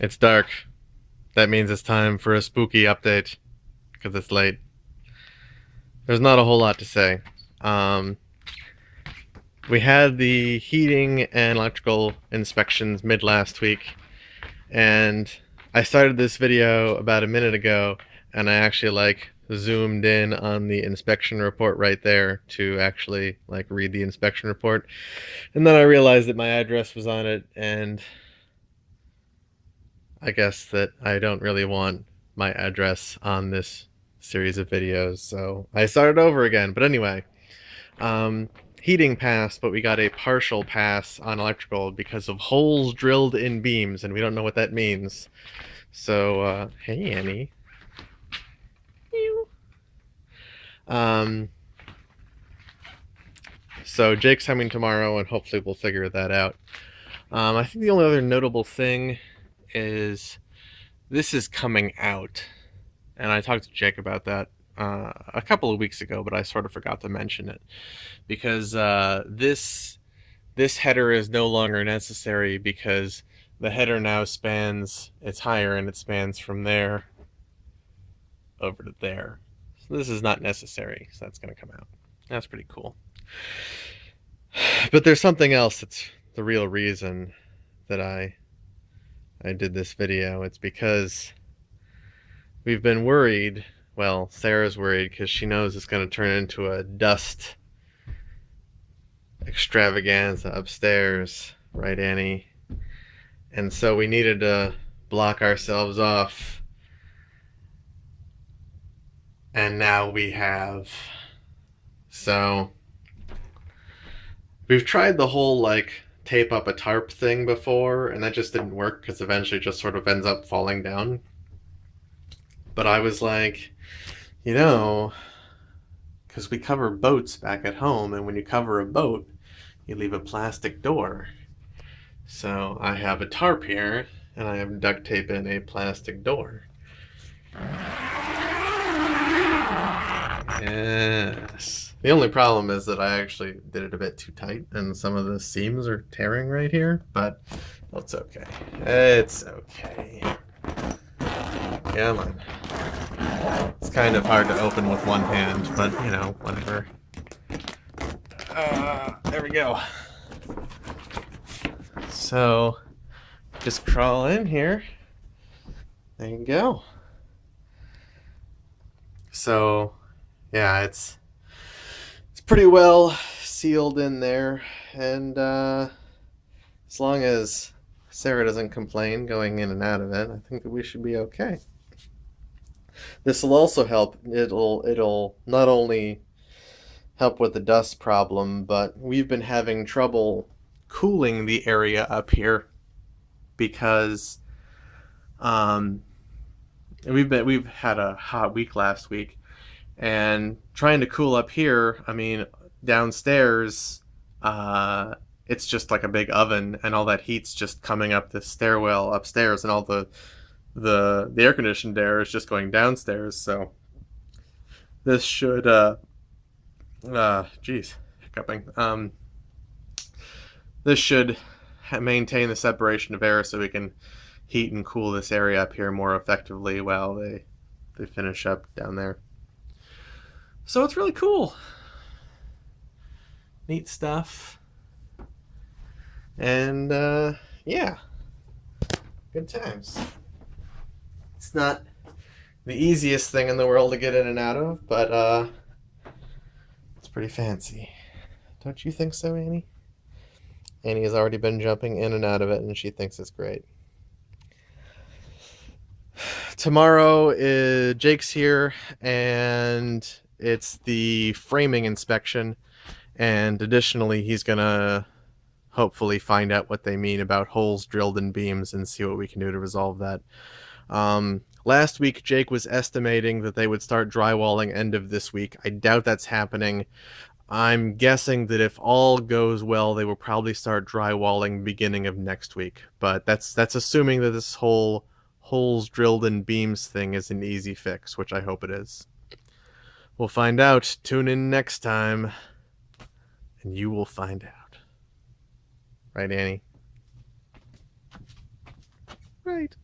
It's dark. That means it's time for a spooky update because it's late. There's not a whole lot to say. Um, we had the heating and electrical inspections mid last week, and I started this video about a minute ago, and I actually zoomed in on the inspection report right there to actually read the inspection report, and then I realized that my address was on it, and I guess that I don't really want my address on this series of videos, so I started over again. But anyway, um, heating passed, but we got a partial pass on electrical because of holes drilled in beams, and we don't know what that means. So, hey Annie. Meow. Um, so Jake's coming tomorrow, and hopefully we'll figure that out. I think the only other notable thing is this is coming out. And I talked to Jake about that a couple of weeks ago, but I sort of forgot to mention it because this header is no longer necessary because the header now spans, it's higher and it spans from there over to there. So this is not necessary, so that's going to come out. That's pretty cool. But there's something else that's the real reason that I did this video. It's because we've been worried. Well, Sarah's worried because she knows it's going to turn into a dust extravaganza upstairs, right, Annie? And so we needed to block ourselves off. And now we have. So we've tried the whole tape up a tarp thing before, and that just didn't work because eventually it just sort of ends up falling down. But I was like, because we cover boats back at home, and when you cover a boat, you leave a plastic door. So I have a tarp here, and I have duct tape in a plastic door. Yes. The only problem is that I actually did it a bit too tight, and some of the seams are tearing right here, but it's okay. It's okay. Come on. It's kind of hard to open with one hand, but whatever. There we go. So, just crawl in here. There you go. So, yeah, it's pretty well sealed in there, and as long as Sarah doesn't complain going in and out of it, I think that we should be okay. This will also help. It'll not only help with the dust problem, but we've been having trouble cooling the area up here because we've had a hot week last week, and trying to cool up here, I mean, downstairs, it's just like a big oven, and all that heat's just coming up the stairwell upstairs, and all the air conditioned air is just going downstairs. So this should hiccuping. This should maintain the separation of air so we can heat and cool this area up here more effectively while they finish up down there. So it's really cool. Neat stuff. And yeah, good times. It's not the easiest thing in the world to get in and out of, but it's pretty fancy. Don't you think so, Annie? Annie has already been jumping in and out of it, and she thinks it's great. Tomorrow, Jake's here, and it's the framing inspection, and additionally, he's gonna hopefully find out what they mean about holes drilled in beams and see what we can do to resolve that. Last week, Jake was estimating that they would start drywalling end of this week. I doubt that's happening. I'm guessing that if all goes well, they will probably start drywalling beginning of next week. But that's assuming that this whole holes drilled in beams thing is an easy fix, which I hope it is. We'll find out. Tune in next time, and you will find out. Right, Annie? Right.